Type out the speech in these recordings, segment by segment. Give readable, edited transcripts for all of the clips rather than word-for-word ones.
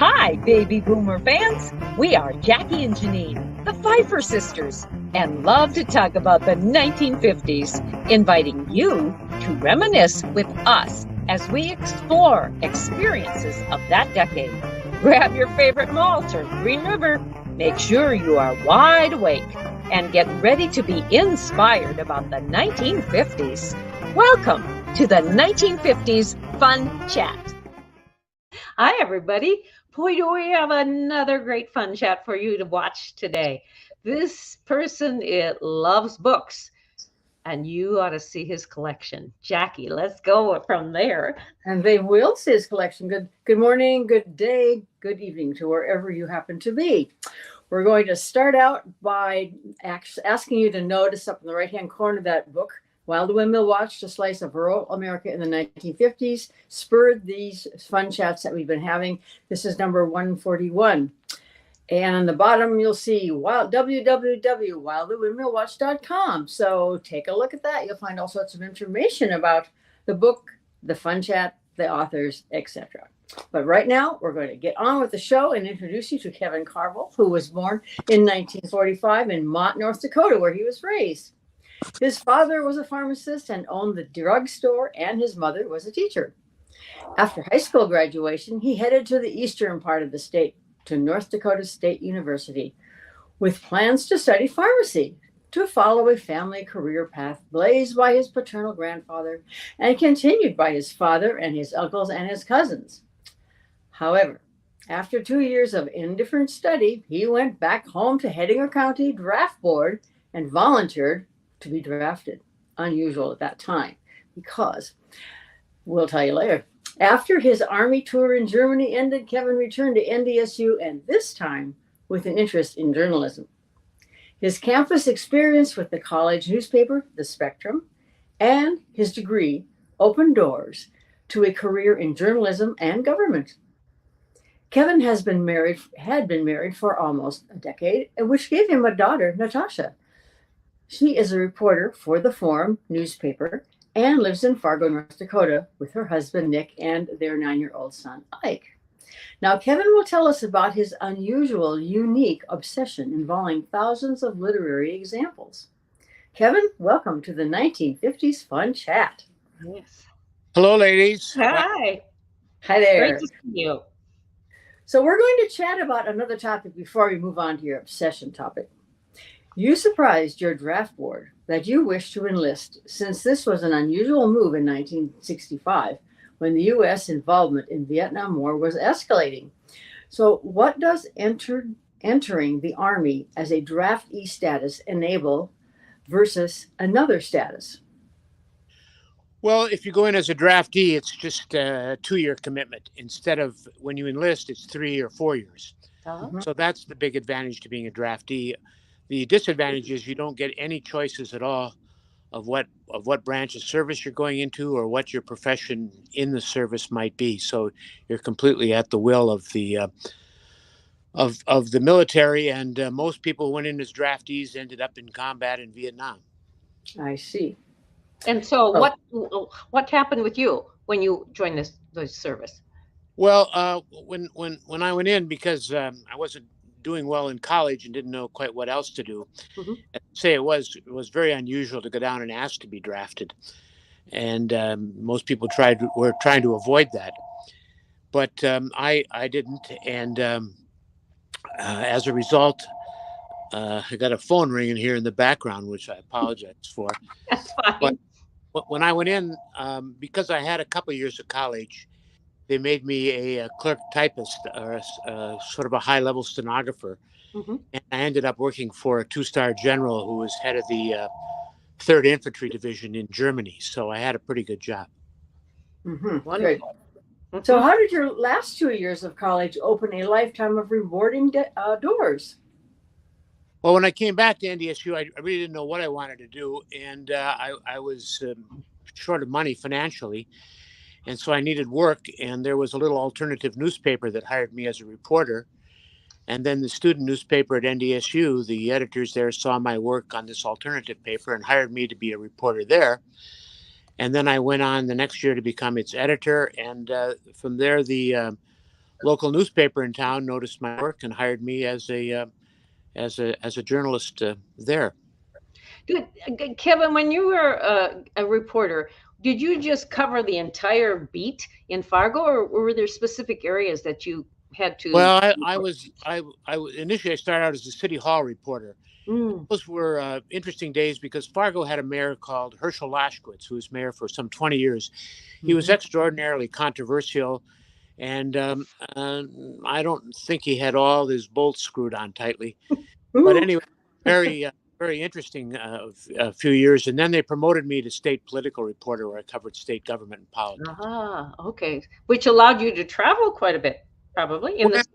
Hi, baby boomer fans. We are Jackie and Janine, the Pfeiffer sisters, and love to talk about the 1950s, inviting you to reminisce with us as we explore experiences of that decade. Grab your favorite malt or Green River. Make sure you are wide awake and get ready to be inspired about the 1950s. Welcome to the 1950s Fun Chat. Hi, everybody. Boy, do we have another great fun chat for you to watch today. This person, loves books, and you ought to see his collection. Jackie, let's go from there. And they will see his collection. Good morning, good day, good evening to wherever you happen to be. We're going to start out by asking you to notice up in the right-hand corner of that book, While the Windmill Watched, a Slice of Rural America in the 1950s, spurred these fun chats that we've been having. This is number 141. And on the bottom, you'll see www.whilethewindmillwatch.com. So take a look at that. You'll find all sorts of information about the book, the fun chat, the authors, etc. But right now, we're going to get on with the show and introduce you to Kevin Carvell, who was born in 1945 in Mott, North Dakota, where he was raised. His father was a pharmacist and owned the drugstore, and his mother was a teacher. After high school graduation, he headed to the eastern part of the state, to North Dakota State University, with plans to study pharmacy, to follow a family career path blazed by his paternal grandfather and continued by his father and his uncles and his cousins. However, after 2 years of indifferent study, he went back home to Hettinger County Draft Board and volunteered to be drafted. Unusual at that time, because we'll tell you later. After his Army tour in Germany ended, Kevin returned to NDSU, and this time with an interest in journalism. His campus experience with the college newspaper, The Spectrum, and his degree opened doors to a career in journalism and government. Kevin had been married for almost a decade, which gave him a daughter, Natasha. She is a reporter for the Forum newspaper and lives in Fargo, North Dakota, with her husband, Nick, and their 9-year-old son, Ike. Now, Kevin will tell us about his unusual, unique obsession involving thousands of literary examples. Kevin, welcome to the 1950s Fun Chat. Yes. Hello, ladies. Hi. Hi there. Great to see you. So we're going to chat about another topic before we move on to your obsession topic. You surprised your draft board that you wished to enlist, since this was an unusual move in 1965 when the U.S. involvement in Vietnam War was escalating. So what does entering the Army as a draftee status enable versus another status? Well, if you go in as a draftee, it's just a 2-year commitment. Instead of when you enlist, it's 3 or 4 years. Uh-huh. So that's the big advantage to being a draftee. The disadvantage is you don't get any choices at all of what branch of service you're going into or what your profession in the service might be. So you're completely at the will of the military, and most people who went in as draftees ended up in combat in Vietnam. I see. And so what happened with you when you joined this service? Well, when I went in, because I wasn't doing well in college and didn't know quite what else to do. Mm-hmm. I'd say it was very unusual to go down and ask to be drafted, and most people were trying to avoid that, but I didn't, and as a result, I got a phone ringing here in the background, which I apologize for. That's fine. But when I went in, because I had a couple years of college, they made me a clerk typist, or sort of a high-level stenographer. Mm-hmm. And I ended up working for a 2-star general who was head of the 3rd Infantry Division in Germany. So I had a pretty good job. Mm-hmm. Wonderful. Mm-hmm. So how did your last 2 years of college open a lifetime of rewarding doors? Well, when I came back to NDSU, I really didn't know what I wanted to do. And I was short of money financially. And so I needed work, and there was a little alternative newspaper that hired me as a reporter. And then the student newspaper at NDSU, the editors there saw my work on this alternative paper and hired me to be a reporter there. And then I went on the next year to become its editor. And from there, the local newspaper in town noticed my work and hired me as a journalist there. Good. Kevin, when you were a reporter, did you just cover the entire beat in Fargo, or were there specific areas that you had to? Well, initially I started out as a city hall reporter. Mm, Those were interesting days because Fargo had a mayor called Herschel Lashkowitz, who was mayor for some 20 years. He was mhm. extraordinarily controversial, and I don't think he had all his bolts screwed on tightly. But Ooh, anyway, very very interesting a few years, and then they promoted me to state political reporter, where I covered state government and politics. Ah, okay. Which allowed you to travel quite a bit, probably in the Well,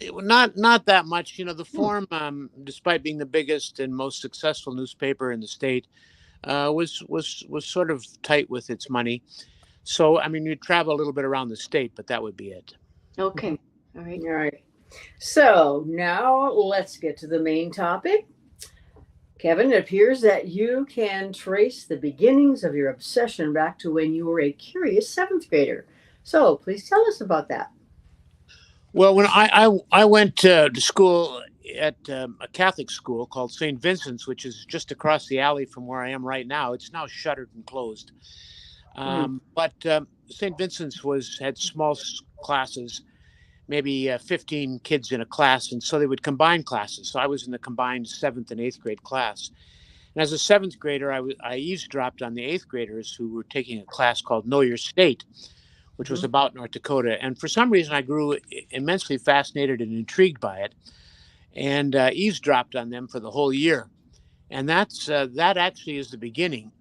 state. not that much. The Hmm. Forum, despite being the biggest and most successful newspaper in the state, was sort of tight with its money. So I mean, you travel a little bit around the state, but that would be it. Okay. All right. all right. So now let's get to the main topic. Kevin, it appears that you can trace the beginnings of your obsession back to when you were a curious seventh grader. So please tell us about that. Well, when I went to school at a Catholic school called St. Vincent's, which is just across the alley from where I am right now. It's now shuttered and closed. Mm. But St. Vincent's had small classes, maybe 15 kids in a class, and so they would combine classes. So I was in the combined seventh and eighth grade class. And as a seventh grader, I eavesdropped on the eighth graders who were taking a class called Know Your State, which was Mhm. about North Dakota. And for some reason, I grew immensely fascinated and intrigued by it, and eavesdropped on them for the whole year. And that actually is the beginning.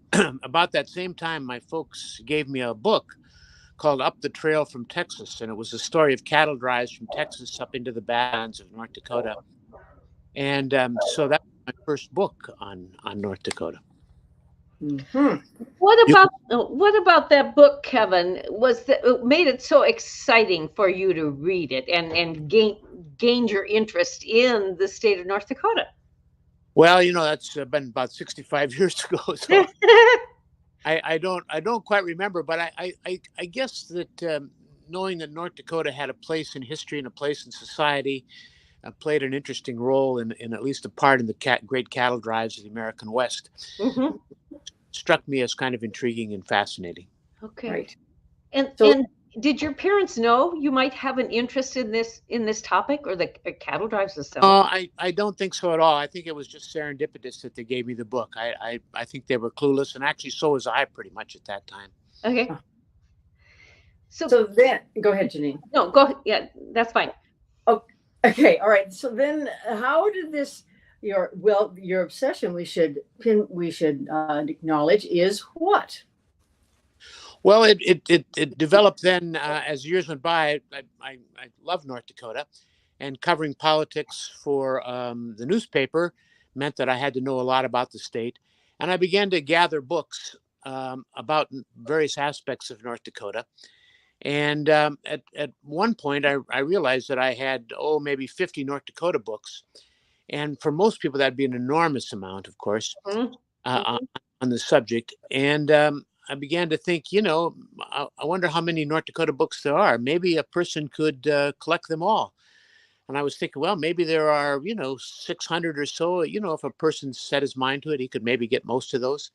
About that same time, my folks gave me a book called Up the Trail from Texas, and it was a story of cattle drives from Texas up into the Badlands of North Dakota. And so that was my first book on North Dakota. Mhm. You, What about that book, Kevin? Was that made it so exciting for you to read it and gained your interest in the state of North Dakota? well, that's been about 65 years ago, so I don't quite remember, but I guess that knowing that North Dakota had a place in history and a place in society, played an interesting role in at least a part in the great cattle drives of the American West, Hmm. struck me as kind of intriguing and fascinating. Okay. Right. And So, did your parents know you might have an interest in this topic or the cattle drives themselves? I don't think so at all. I think it was just serendipitous that they gave me the book. I think they were clueless, and actually so was I pretty much at that time. Okay. So so then, go ahead, Janine. no, go. Yeah, that's fine. Oh, okay. All right. So then, how did this your obsession we should acknowledge is what? Well, it developed then as years went by. I loved North Dakota, and covering politics for the newspaper meant that I had to know a lot about the state, and I began to gather books about various aspects of North Dakota. And at one point, I realized that I had maybe 50 North Dakota books, and for most people that'd be an enormous amount, of course, Mhm. uh, Mhm. on the subject. And I began to think, I wonder how many North Dakota books there are. Maybe a person could collect them all. And I was thinking, well, maybe there are, 600 or so. If a person set his mind to it, he could maybe get most of those.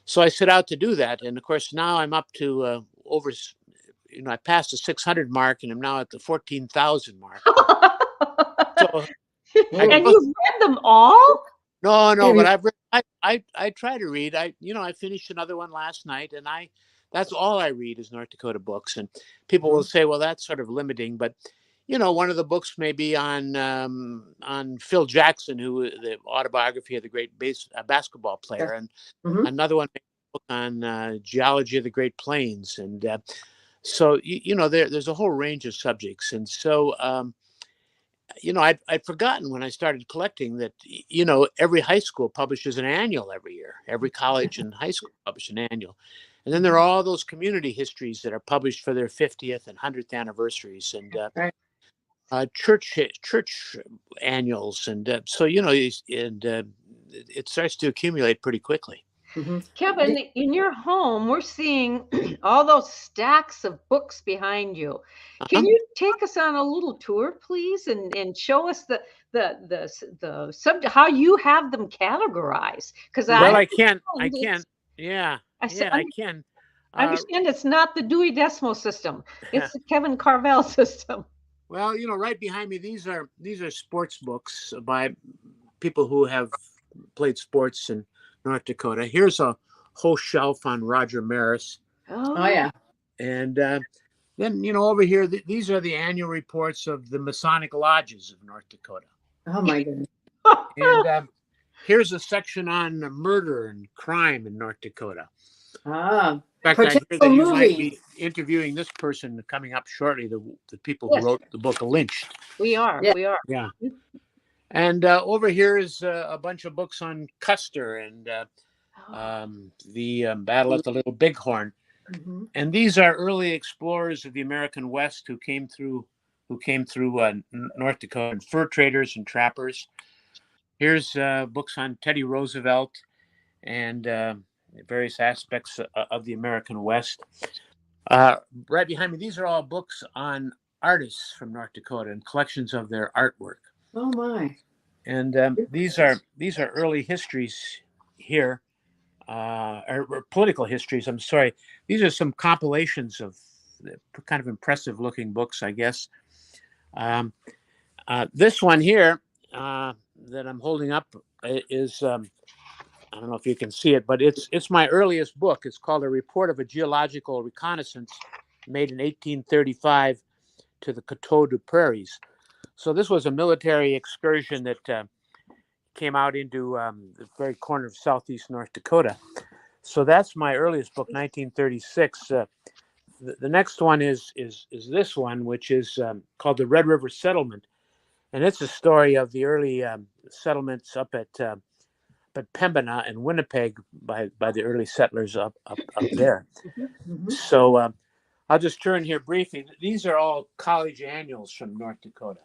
So I set out to do that. And of course, now I'm up to over, I passed the 600 mark, and I'm now at the 14,000 mark. So I Mm. And go, you've read them all? no, Have but you? I've read, I try to read. I finished another one last night, and that's all I read is North Dakota books. And people will Mhm. say, well, that's sort of limiting, but one of the books may be on Phil Jackson, who the autobiography of the great basketball Yes. player, and Mhm. another one may be a book on geology of the Great Plains, and so there's a whole range of subjects. And so I'd forgotten when I started collecting that every high school publishes an annual every year. Every college and high school publish an annual, and then there are Mhm. all those community histories that are published for their 50th and 100th anniversaries, and Right. church annuals, and so it starts to accumulate pretty quickly. Mhm. Kevin, in your home, we're seeing all those stacks of books behind you. Can you take us on a little tour, please, and show us the subject, how you have them categorized? Because Well, I I can. understand Yeah, it's, I can. I understand it's not the Dewey Decimal System; Yeah. it's the Kevin Carvell system. Well, right behind me, these are sports books by people who have played sports in North Dakota. Here's a whole shelf on Roger Maris, Oh yeah. and then over here, these are the annual reports of the Masonic lodges of North Dakota, Oh my goodness. and here's a section on murder and crime in North Dakota. Ah, In fact, I hear potential that you might movie. be interviewing this person coming up shortly, the people who Yes. wrote the book Lynched. We are. Yeah. We are. Yeah. And over here is a bunch of books on Custer and the battle at the Little Bighorn. Mhm. And these are early explorers of the American West who came through North Dakota, and fur traders and trappers. Here's books on Teddy Roosevelt and various aspects of the American West. Right behind me, these are all books on artists from North Dakota and collections of their artwork. Oh my. And these are early histories here, or political histories. I'm sorry. These are some compilations of kind of impressive looking books, I guess. This one here that I'm holding up is I don't know if you can see it, but it's my earliest book. It's called A Report of a Geological Reconnaissance, made in 1835 to the Coteau du Prairies. So this was a military excursion that came out into the very corner of southeast North Dakota. So that's my earliest book, 1936. The next one is this one, which is called The Red River Settlement, and it's a story of the early settlements up at Pembina and Winnipeg by the early settlers up there. Mhm. So I'll just turn here briefly. These are all college annuals from North Dakota.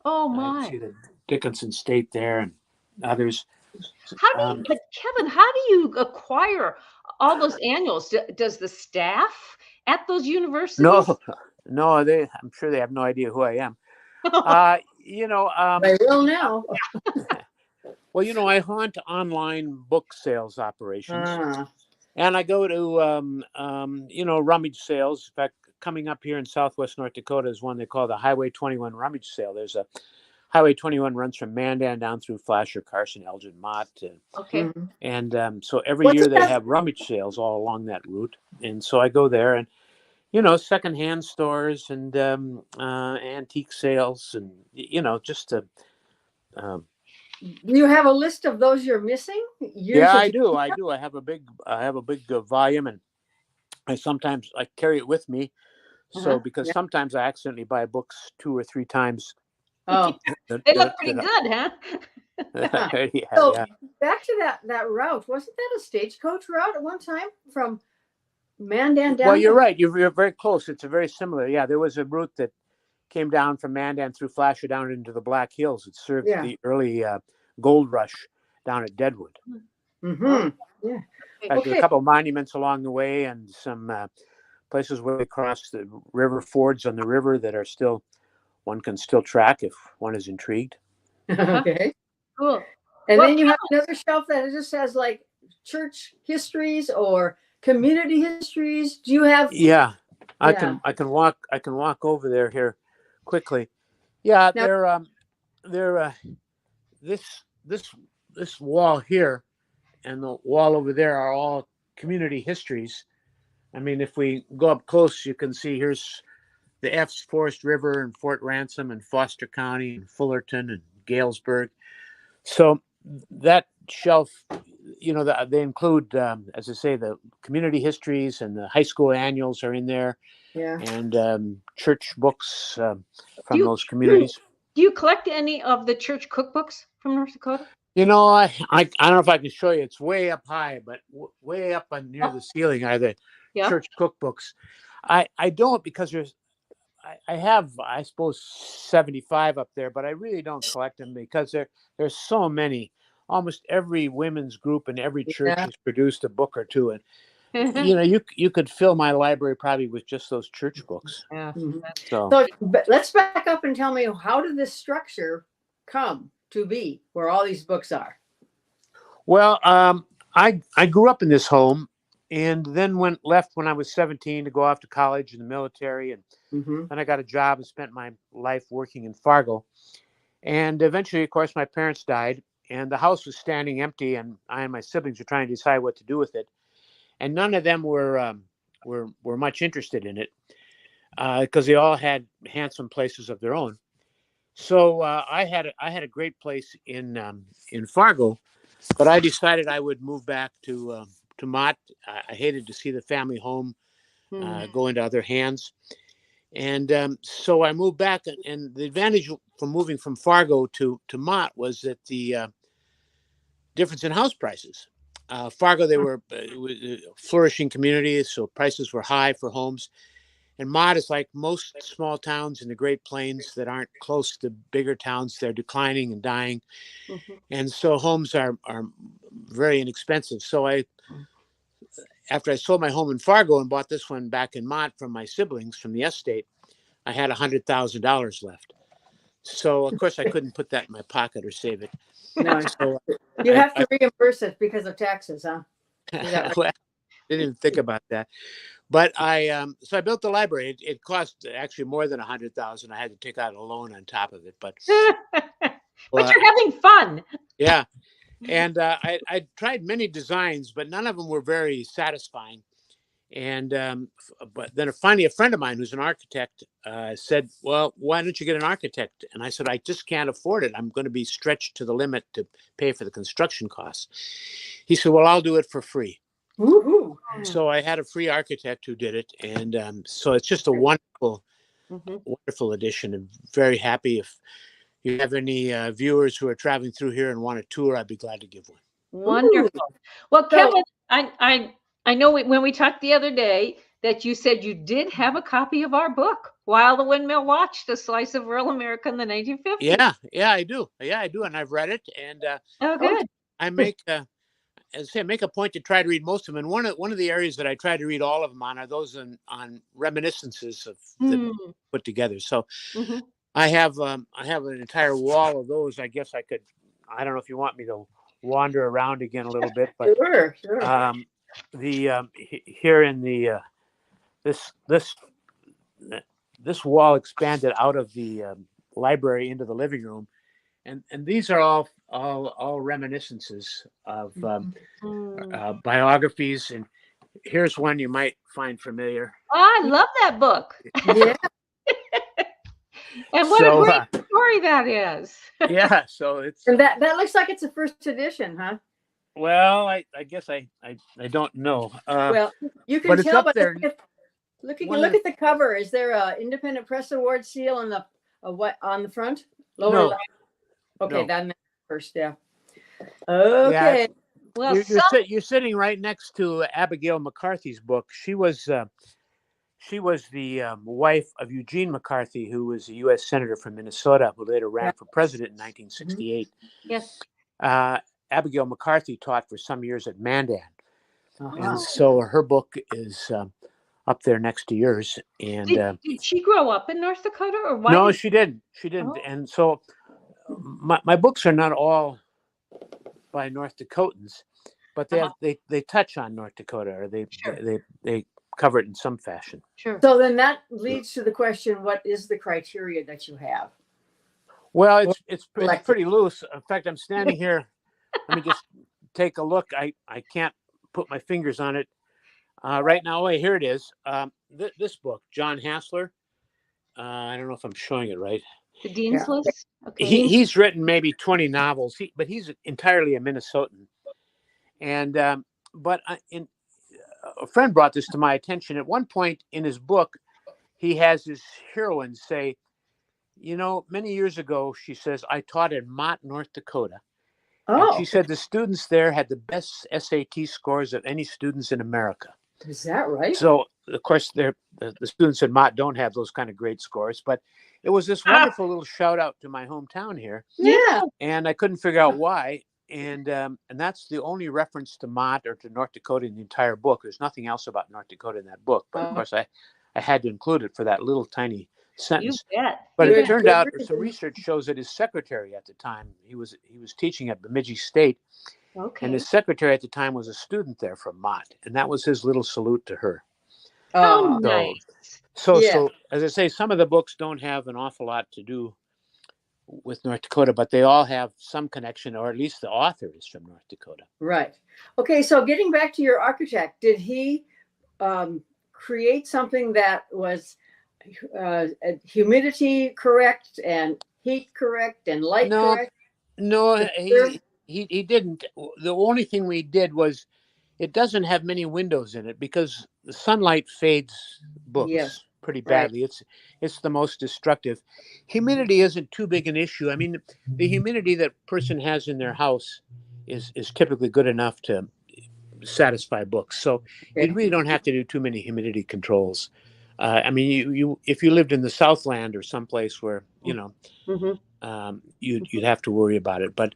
Oh I my. see the Dickinson State there and others. But Kevin, how do you acquire all those annuals? Does the staff at those universities? No, I'm sure they have no idea who I am. They will now. Well, I hunt online book sales operations, Ah. and I go to rummage sales. In fact, coming up here in Southwest North Dakota is one they call the Highway 21 rummage sale. There's a Highway 21 runs from Mandan down through Flasher, Carson, Elgin, Mott, Okay. Mhm. and so every What's year they that? have rummage sales all along that route, and so I go there and secondhand stores and antique sales and just to. Do you have a list of those you're missing? Years Yeah, that I you- do. I have a big volume, and I carry it with me. So because Yeah. sometimes I accidentally buy books 2 or 3 times. Oh. They look pretty good, huh? So yeah. back to that route. Wasn't that a stagecoach route at one time from Mandan down? Well, you're right. You're very close. It's a very similar. Yeah, there was a route that came down from Mandan through Flasher down into the Black Hills. It served the early gold rush down at Deadwood. Mm-hmm. Yeah. There's a couple of monuments along the way and some places where they cross the river, fords on the river that are one can still track if one is intrigued. Okay. Cool. And then you have another shelf that just has like church histories or community histories. Do you have? Yeah, I can walk over there here quickly. Yeah, now, they're this wall here and the wall over there are all community histories. I mean, if we go up close, you can see here's the F's Forest River and Fort Ransom and Foster County and Fullerton and Galesburg. So that shelf, they include, as I say, the community histories and the high school annuals are in there. Yeah. And church books from those communities. Do you collect any of the church cookbooks from North Dakota? I don't know if I can show you. It's way up high, but way up near the ceiling are the church cookbooks. I don't because I have, I suppose, 75 up there, but I really don't collect them because there's so many almost every women's group in every church Yeah. has produced a book or two. And, you could fill my library probably with just those church books. Yeah. Mhm. So, So but let's back up and tell me, how did this structure come to be where all these books are? well, I grew up in this home and then left when I was 17 to go off to college in the military. And Mm-hmm. then I got a job and spent my life working in Fargo. And eventually, of course, my parents died and the house was standing empty, and I and my siblings were trying to decide what to do with it. And none of them were much interested in it because they all had handsome places of their own. So I had a great place in Fargo, but I decided I would move back to Mott. I hated to see the family home go into other hands, and so I moved back. And the advantage from moving from Fargo to Mott was that the difference in house prices. Fargo, it was a flourishing community, so prices were high for homes. And Mott is like most small towns in the Great Plains that aren't close to bigger towns. They're declining and dying. And so homes are very inexpensive. So after I sold my home in Fargo and bought this one back in Mott from my siblings from the estate, I had $100,000 left. So of course I couldn't put that in my pocket or save it. No, So you have to reimburse it because of taxes, huh? Is that right? well, I didn't even think about that. But so I built the library. It cost actually more than $100,000. I had to take out a loan on top of it. But you're having fun. Yeah, and I tried many designs, but none of them were very satisfying. And but then finally, a friend of mine who's an architect said, "Well, why don't you get an architect?" And I said, "I just can't afford it. I'm going to be stretched to the limit to pay for the construction costs." He said, "Well, I'll do it for free." Woo-hoo. So I had a free architect who did it, and so it's just a wonderful, wonderful addition. And very happy. If you have any viewers who are traveling through here and want a tour, I'd be glad to give one. Wonderful. Well, Kevin, I know when we talked the other day that you said you did have a copy of our book, While the Windmill Watched: A Slice of Rural America in the 1950s. Yeah, I do. Yeah, I do, and I've read it, and Oh, good. I make. As I say, make a point to try to read most of them. And one of the areas that I try to read all of them on are those on reminiscences of that put together. So I have an entire wall of those. I guess I don't know if you want me to wander around again a little bit, but Sure. here in the this wall expanded out of the library into the living room. And these are all reminiscences of biographies. And here's one you might find familiar. Oh, I love that book. Yeah. And what a great story that is. Yeah, so it's And that looks like it's a first edition, huh? well, I guess I don't know. Well, you can but it's tell up by there. look at the cover. Is there a Independent Press Award seal on the what on the front? Lower No. left. Okay, No. that first, yeah. Okay. Yeah, Well, you're sitting right next to Abigail McCarthy's book. She was the wife of Eugene McCarthy, who was a U.S. Senator from Minnesota, who later ran for president in 1968. yes. Abigail McCarthy taught for some years at Mandan. Uh-huh. And so her book is up there next to yours. And Did she grow up in North Dakota, or why? no, she didn't. She didn't. Oh. And so my books are not all by North Dakotans, but they touch on North Dakota, or they cover it in some fashion. Sure. So then that leads to the question: what is the criteria that you have? Well, it's pretty loose. In fact, I'm standing here. Let me just take a look. I can't put my fingers on it right now. Wait, here it is. This book, John Hassler. I don't know if I'm showing it right. The Dean's List. Okay. He's written maybe 20 novels, but he's entirely a Minnesotan. And but a friend brought this to my attention. At one point in his book, he has his heroine say, many years ago, she says, I taught in Mott, North Dakota. Oh, and she said the students there had the best SAT scores of any students in America. Is that right? So, of course, the students at Mott don't have those kind of great scores, but it was this wonderful little shout out to my hometown here. Yeah. And I couldn't figure out why. and that's the only reference to Mott or to North Dakota in the entire book. There's nothing else about North Dakota in that book, but of course I had to include it for that little tiny You sentence. bet. But You it bet. turned out some research shows that his secretary at the time, he was teaching at Bemidji State, and Okay. his secretary at the time was a student there from Mott, and that was his little salute to her. How Oh, nice. So as I say, some of the books don't have an awful lot to do with North Dakota, but they all have some connection, or at least the author is from North Dakota. right. Okay, so getting back to your architect, did he create something that was humidity correct and heat correct and light No, correct? no, Sure. he didn't. The only thing we did was it doesn't have many windows in it because the sunlight fades books Yes, pretty right. badly. It's the most destructive. Humidity isn't too big an issue. I mean, the humidity that person has in their house is typically good enough to satisfy books. So Okay. you really don't have to do too many humidity controls. I mean, you if you lived in the Southland or someplace where Mm-hmm. you'd have to worry about it. But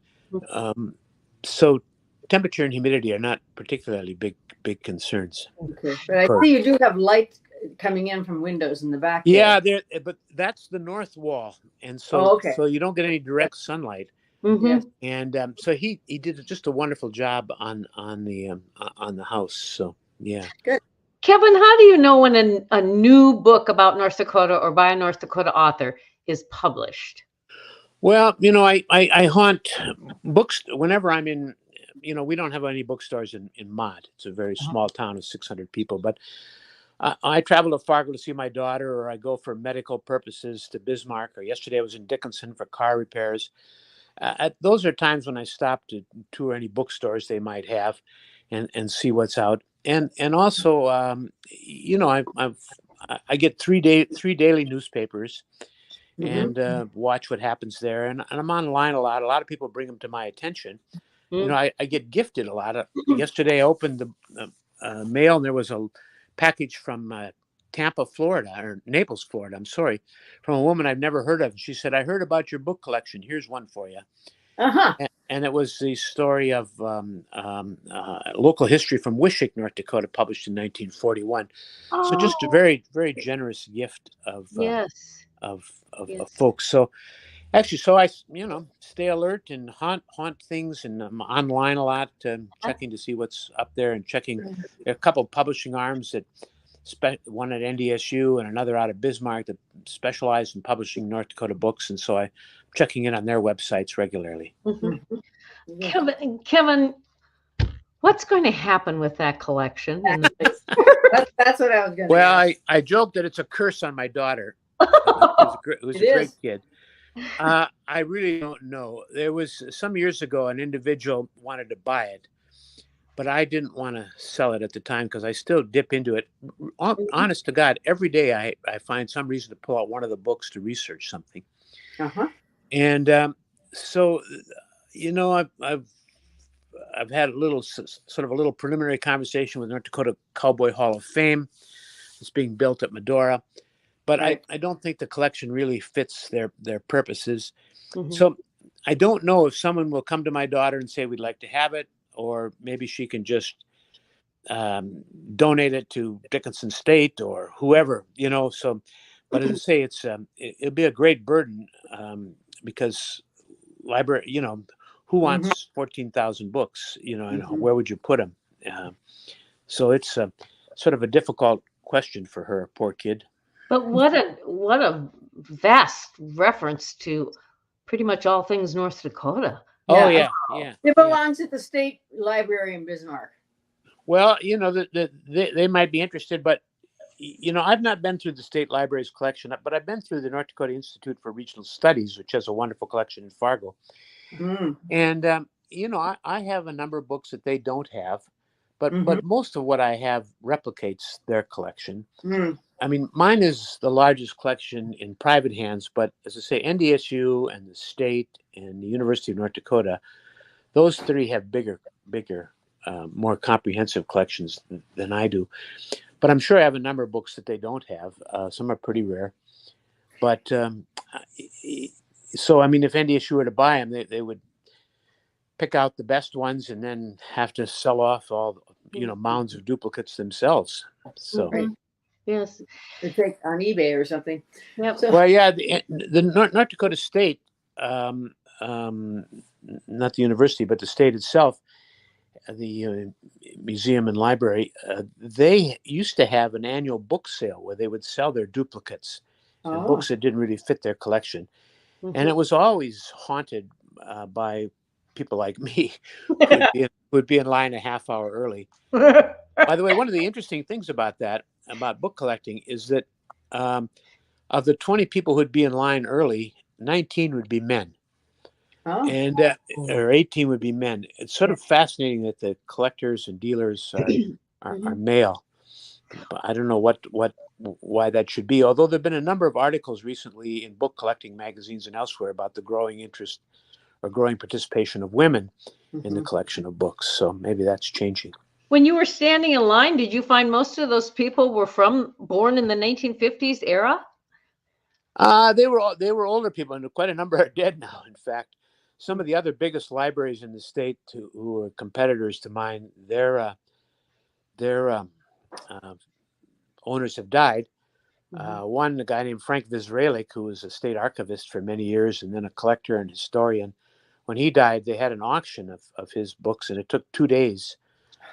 so temperature and humidity are not particularly big concerns. Okay. But I see you do have light coming in from windows in the back. Yeah, but that's the north wall, and so okay. so you don't get any direct sunlight. Mm-hmm. Yes. And so he did just a wonderful job on the house. So yeah. Good. Kevin, how do you know when a new book about North Dakota or by a North Dakota author is published? Well, I haunt books whenever I'm in. We don't have any bookstores in Mott. It's a very small town of 600 people, but I travel to Fargo to see my daughter, or I go for medical purposes to Bismarck, or yesterday I was in Dickinson for car repairs. Those are times when I stop to tour any bookstores they might have and see what's out. And also, I get three daily newspapers and watch what happens there. And I'm online a lot. A lot of people bring them to my attention. I get gifted a lot. Yesterday I opened the mail and there was a package from Tampa, Florida, or Naples, Florida. I'm sorry, from a woman I've never heard of. She said, "I heard about your book collection. Here's one for you." And it was the story of local history from Wishick, North Dakota, published in 1941. So just a very, very generous gift of Yes. of folks. So actually, so I stay alert and haunt things, and I'm online a lot, checking to see what's up there and checking. There are a couple of publishing arms that one at NDSU and another out of Bismarck that specialize in publishing North Dakota books, and so I'm checking in on their websites regularly. Kevin, what's going to happen with that collection? That's what I was going to Well, I joke that it's a curse on my daughter, who's a great kid. I really don't know. There was some years ago, an individual wanted to buy it, but I didn't want to sell it at the time because I still dip into it. Honest to God, every day I find some reason to pull out one of the books to research something. And so, I've had a little sort of a little preliminary conversation with North Dakota Cowboy Hall of Fame. It's being built at Medora. But I don't think the collection really fits their purposes. So I don't know if someone will come to my daughter and say, we'd like to have it, or maybe she can just donate it to Dickinson State or whoever, So, but as I say, it'll be a great burden because library, who wants 14,000 books, and where would you put them? So it's sort of a difficult question for her, poor kid. But what a vast reference to pretty much all things North Dakota. Oh yeah. It belongs at the State Library in Bismarck. Well, they might be interested, but I've not been through the State Library's collection, but I've been through the North Dakota Institute for Regional Studies, which has a wonderful collection in Fargo. And I have a number of books that they don't have, but most of what I have replicates their collection. I mean, mine is the largest collection in private hands, but as I say, NDSU and the state and the University of North Dakota, those three have bigger, more comprehensive collections than I do. But I'm sure I have a number of books that they don't have. Some are pretty rare. But so, I mean, if NDSU were to buy them, they would pick out the best ones and then have to sell off all, mounds of duplicates themselves. So, Right. Yes. To take on eBay or something. Yep. So, well, yeah, the North Dakota State, um, not the university, but the state itself, the museum and library, they used to have an annual book sale where they would sell their duplicates and oh, books that didn't really fit their collection. And Mhm. it was always haunted by people like me who'd be in line a half hour early. By the way, one of the interesting things about book collecting, is that of the 20 people who'd be in line early, 19 would be men, oh, and or 18 would be men. It's sort of fascinating that the collectors and dealers are male. But I don't know why that should be. Although there've been a number of articles recently in book collecting magazines and elsewhere about the growing interest or growing participation of women in the collection of books. So maybe that's changing. When you were standing in line, did you find most of those people were born in the 1950s era? They were older people, and quite a number are dead now. In fact, some of the other biggest libraries in the state who are competitors to mine, their owners have died. One, a guy named Frank Vizralik, who was a state archivist for many years and then a collector and historian. When he died, they had an auction of his books, and it took 2 days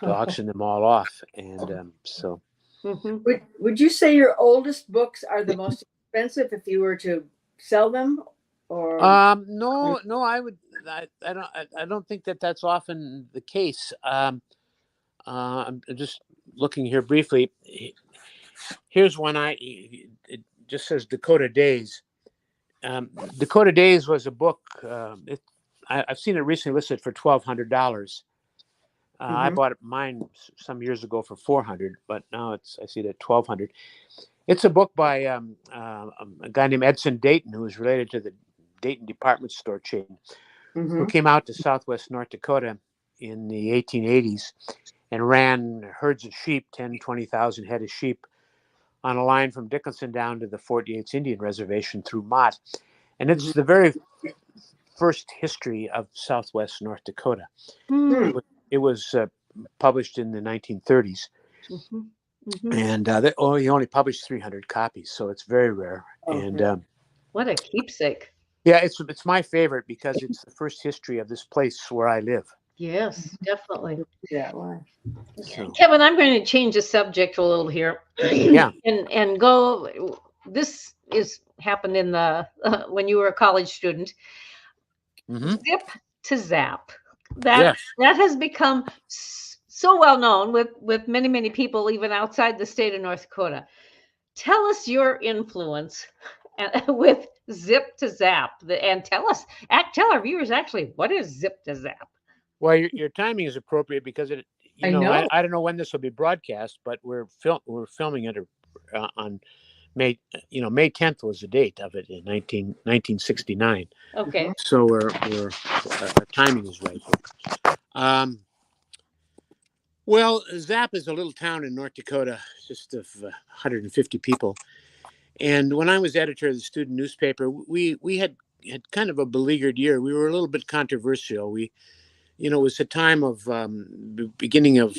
to auction them all off. And so, would you say your oldest books are the most expensive if you were to sell them, or no, I don't think that that's often the case. I'm just looking here briefly. Here's one. It just says Dakota Days. Dakota Days was a book. I've seen it recently listed for $1,200. I bought mine some years ago for $400, but now I see it at $1,200. It's a book by a guy named Edson Dayton, who is related to the Dayton department store chain, who came out to Southwest North Dakota in the 1880s and ran herds of sheep, 10, 20,000 head of sheep, on a line from Dickinson down to the Fort Yates Indian Reservation through Mott. And it's the very first history of Southwest North Dakota. It was published in the 1930s. And he only published 300 copies, so it's very rare. And what a keepsake. Yeah, it's my favorite because it's the first history of this place where I live. Yes, definitely. Yeah, why? So, Kevin, I'm going to change the subject a little here. Yeah. and go. This happened in the when you were a college student. Zip to Zap. That has become so well known with many people even outside the state of North Dakota. Tell us your influence with Zip to Zap, and tell our viewers actually what is Zip to Zap. Well, your timing is appropriate because I don't know when this will be broadcast, but we're filming it on May 10th was the date of it in 1969. Okay. So our timing is right. Well, Zap is a little town in North Dakota, just of 150 people. And when I was editor of the student newspaper, we had kind of a beleaguered year. We were a little bit controversial. It was a time of beginning of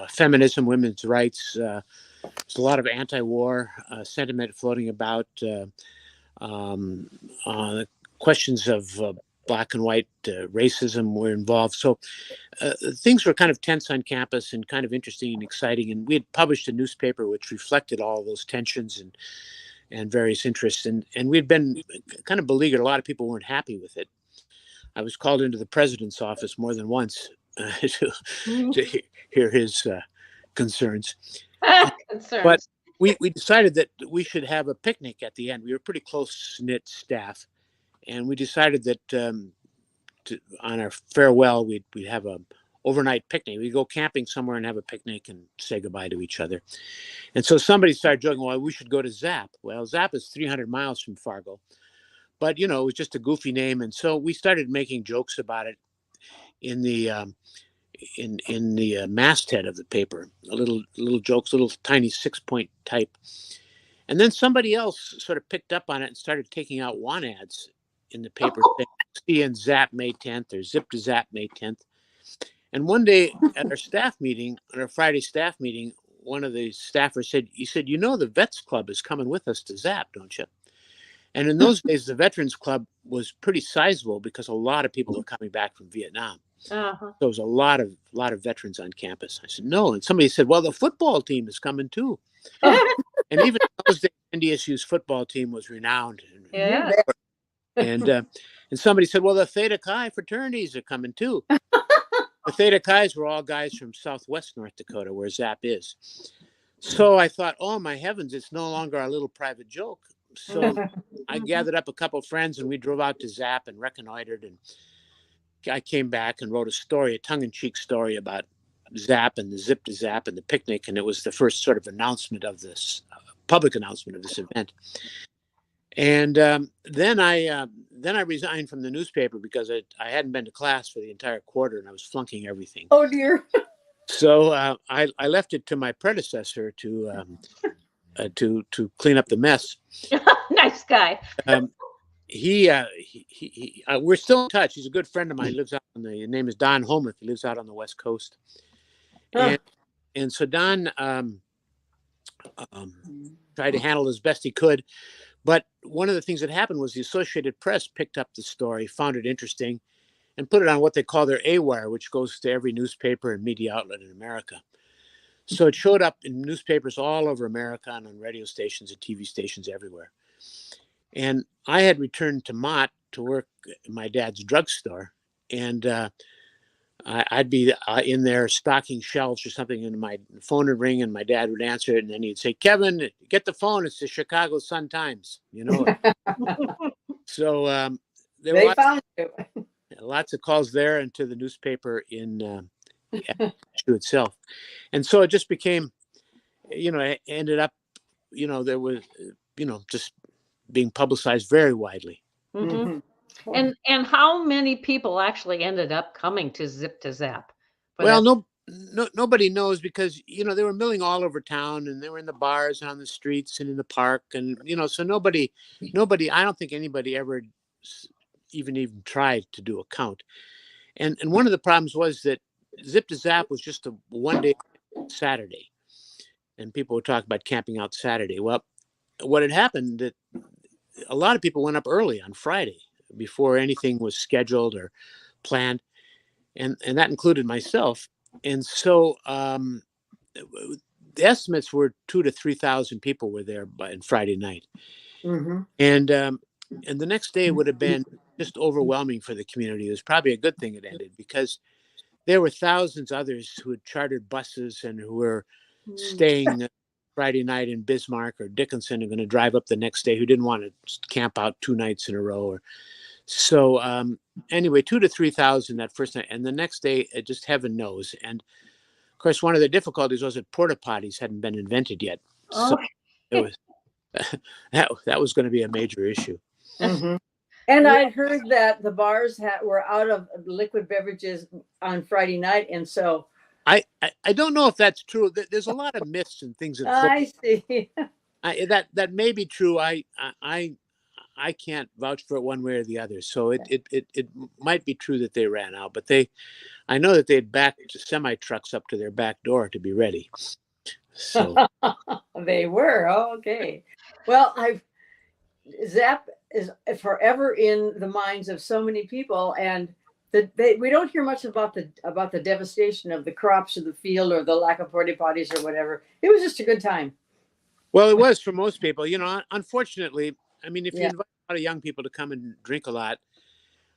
feminism, women's rights. There's a lot of anti-war sentiment floating about. Questions of black and white racism were involved. So things were kind of tense on campus and kind of interesting and exciting. And we had published a newspaper which reflected all those tensions and various interests. And we'd been kind of beleaguered. A lot of people weren't happy with it. I was called into the president's office more than once to hear his concerns. But we decided that we should have a picnic at the end. We were a pretty close-knit staff. And we decided that on our farewell, we'd have a overnight picnic. We'd go camping somewhere and have a picnic and say goodbye to each other. And so somebody started joking, well, we should go to Zap. Well, Zap is 300 miles from Fargo. But, it was just a goofy name. And so we started making jokes about it in the in the masthead of the paper, little jokes, little tiny 6-point type. And then somebody else sort of picked up on it and started taking out want ads in the paper saying, see in Zap May 10th or zip to Zap May 10th. And one day at our staff meeting, at our Friday staff meeting, one of the staffers said, you know, the Vets Club is coming with us to Zap, don't you? And in those days, the Veterans Club was pretty sizable because a lot of people were coming back from Vietnam. Uh-huh. So there was a lot of veterans on campus. I said, no. And somebody said, well, the football team is coming too. And even in those days, NDSU's football team was renowned. Yeah. And somebody said, well, the Theta Chi fraternities are coming too. The Theta Chi's were all guys from Southwest North Dakota, where Zap is. So I thought, oh, my heavens, it's no longer our little private joke. So I gathered up a couple of friends and we drove out to Zap and reconnoitered. And I came back and wrote a story, a tongue-in-cheek story about Zap and the Zip to Zap and the picnic. And it was the first sort of announcement of this, public announcement of this event. And then I resigned from the newspaper because I hadn't been to class for the entire quarter and I was flunking everything. Oh, dear. So I left it to my predecessor to clean up the mess. Nice guy. We're still in touch. He's a good friend of mine. He lives out on his name is Don Homuth. He lives out on the West Coast. And so Don tried to handle as best he could. But one of the things that happened was the Associated Press picked up the story, found it interesting, and put it on what they call their A-wire, which goes to every newspaper and media outlet in America. So it showed up in newspapers all over America and on radio stations and TV stations everywhere. And I had returned to Mott to work at my dad's drugstore. And I'd be in there stocking shelves or something, and my phone would ring and my dad would answer it. And then he'd say, Kevin, get the phone. It's the Chicago Sun-Times, you know. So there were lots of calls there and to the newspaper in itself. And so it just became, it ended up, there was, just being publicized very widely. Mm-hmm. And how many people actually ended up coming to Zip to Zap? Well, nobody knows because, they were milling all over town and they were in the bars and on the streets and in the park. And, so nobody, I don't think anybody ever even tried to do a count. And one of the problems was that Zip to Zap was just a one-day Saturday. And people would talk about camping out Saturday. Well, what had happened that a lot of people went up early on Friday before anything was scheduled or planned. And that included myself. And so the estimates were 2,000 to 3,000 people were there on Friday night. Mm-hmm. And the next day would have been just overwhelming for the community. It was probably a good thing it ended because there were thousands others who had chartered buses and who were staying Friday night in Bismarck or Dickinson and going to drive up the next day who didn't want to camp out 2 nights in a row. So anyway, 2,000 to 3,000 that first night. And the next day, just heaven knows. And of course, one of the difficulties was that porta potties hadn't been invented yet. So it was that was going to be a major issue. Mm-hmm. And I'd heard that the bars were out of liquid beverages on Friday night. And so I don't know if that's true. There's a lot of myths and things. I see. That may be true. I can't vouch for it one way or the other. So it might be true that they ran out, but I know that they'd backed semi trucks up to their back door to be ready. So they were. Oh, okay. Well, Zap is forever in the minds of so many people, and we don't hear much about the devastation of the crops or the field or the lack of porta potties or whatever. It was just a good time. Well, it was for most people. Unfortunately, I mean, if you invite a lot of young people to come and drink a lot,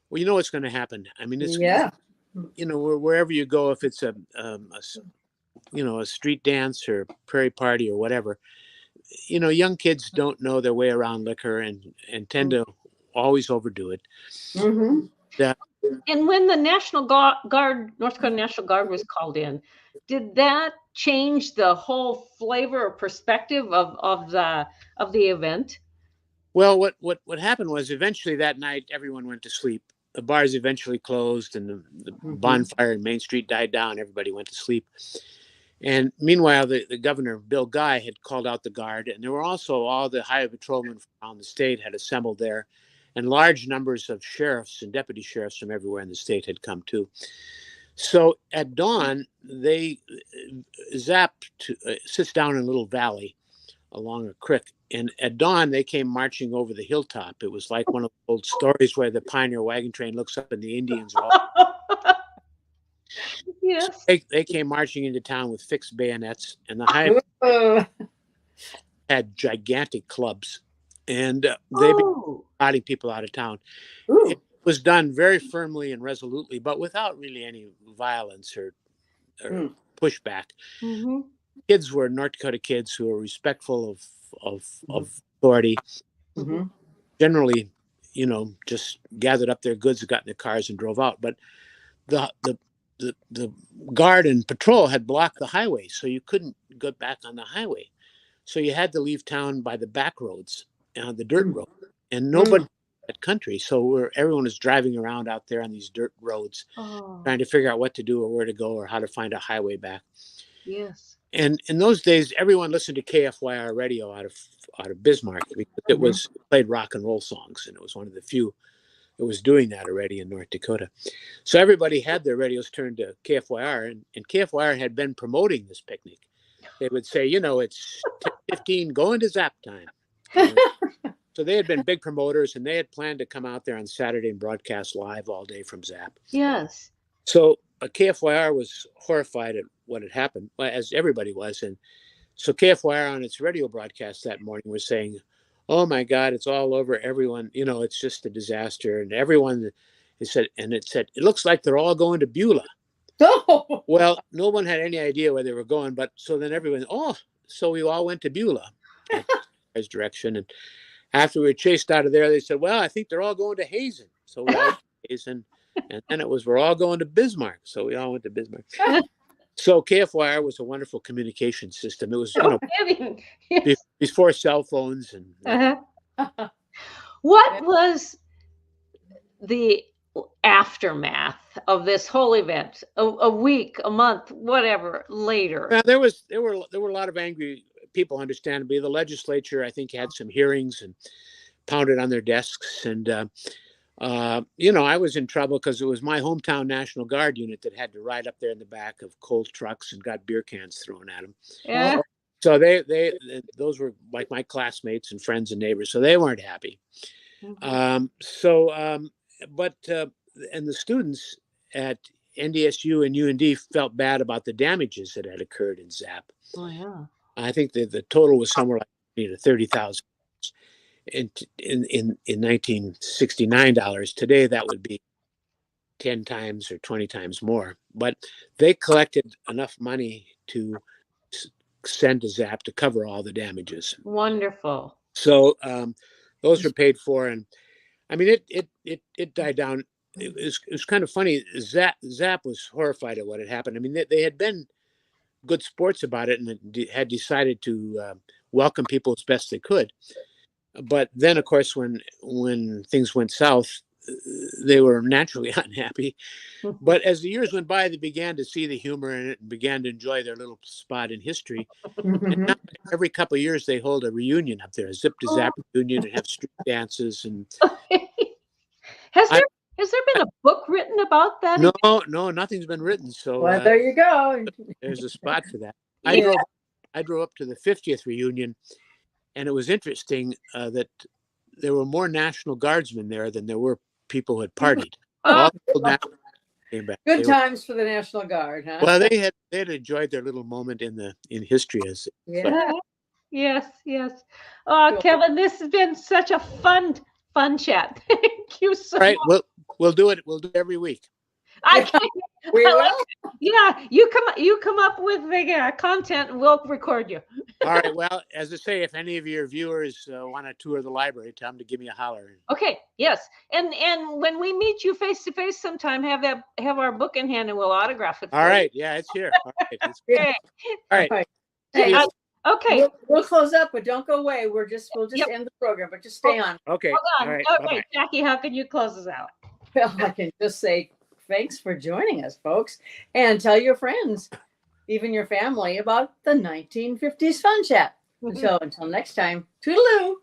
well, you know what's going to happen. I mean, it's wherever you go, if it's a street dance or prairie party or whatever, young kids don't know their way around liquor and tend to always overdo it. Mm-hmm. And when the National Guard, North Dakota National Guard was called in, did that change the whole flavor or perspective of the event? Well, what happened was eventually that night everyone went to sleep. The bars eventually closed and the bonfire in Main Street died down. Everybody went to sleep. And meanwhile, the governor, Bill Guy, had called out the guard. And there were also all the highway patrolmen from around the state had assembled there. and large numbers of sheriffs and deputy sheriffs from everywhere in the state had come too. So at dawn, Zap sits down in a little valley along a creek. And at dawn, they came marching over the hilltop. It was like one of the old stories where the pioneer wagon train looks up and the Indians are all. Yes. So they came marching into town with fixed bayonets, and the highway had gigantic clubs, and they began riding people out of town. Ooh. It was done very firmly and resolutely, but without really any violence or pushback. Mm-hmm. Kids were North Dakota kids who were respectful of authority. Mm-hmm. Generally, just gathered up their goods, got in their cars, and drove out. But the guard and patrol had blocked the highway, so you couldn't go back on the highway. So you had to leave town by the back roads, the dirt road, and nobody had country. So everyone was driving around out there on these dirt roads, trying to figure out what to do or where to go or how to find a highway back. Yes. And in those days, everyone listened to KFYR radio out of Bismarck because it played rock and roll songs, and it was one of the few that was doing that already in North Dakota. So everybody had their radios turned to KFYR, and KFYR had been promoting this picnic. They would say, it's 10:15, going to Zap time. So they had been big promoters, and they had planned to come out there on Saturday and broadcast live all day from Zap. Yes. So KFYR was horrified at what had happened, as everybody was. And so KFYR on its radio broadcast that morning was saying, "Oh my God, it's all over. Everyone, it's just a disaster." And everyone, it said, it looks like they're all going to Beulah. Oh. Well, no one had any idea where they were going, but so then everyone, so we all went to Beulah in his direction. And after we were chased out of there, they said, "Well, I think they're all going to Hazen." So we all went to Hazen. And then we're all going to Bismarck. So we all went to Bismarck. So KFYR was a wonderful communication system. It was, before cell phones. And what was the aftermath of this whole event? A week, a month, whatever later? There were a lot of angry people, understandably. The legislature, I think, had some hearings and pounded on their desks. And I was in trouble because it was my hometown National Guard unit that had to ride up there in the back of coal trucks and got beer cans thrown at them. Yeah. So those were like my classmates and friends and neighbors. So they weren't happy. And the students at NDSU and UND felt bad about the damages that had occurred in Zap. Oh yeah. I think that the total was somewhere like $30,000. In 1969 dollars. Today that would be 10 times or 20 times more. But they collected enough money to send to Zap to cover all the damages. Wonderful. So those were paid for, and I mean it died down. It was kind of funny. Zap was horrified at what had happened. I mean they had been good sports about it and had decided to welcome people as best they could. But then, of course, when things went south, they were naturally unhappy. But as the years went by, they began to see the humor in it and began to enjoy their little spot in history. And now, every couple of years, they hold a reunion up there, a Zip to Zap reunion, and have street dances. And has there been a book written about that? No, nothing's been written. So well, there you go. There's a spot for that. Yeah. I drove up to the 50th reunion. And it was interesting that there were more National Guardsmen there than there were people who had partied. All came back. Good times for the National Guard, huh? Well, they had enjoyed their little moment in history as. Yeah. Yes. Oh, cool. Kevin, this has been such a fun chat. Thank you so much. All right, we'll do it. We'll do it every week. We will. Yeah, you come up with the content, and we'll record you. All right. Well, as I say, if any of your viewers want to tour the library, tell them to give me a holler. Okay. Yes. And when we meet you face to face sometime, have our book in hand, and we'll autograph it. All right. Yeah, it's here. All right. Okay. All right. Hey, okay. We'll close up, but don't go away. We'll just end the program, but just stay on. Okay. Hold on. All right. Okay, Bye-bye. Jackie, how can you close us out? Well, I can just say thanks for joining us, folks, and tell your friends, even your family, about the 1950s Fun Chat. So until next time, toodaloo.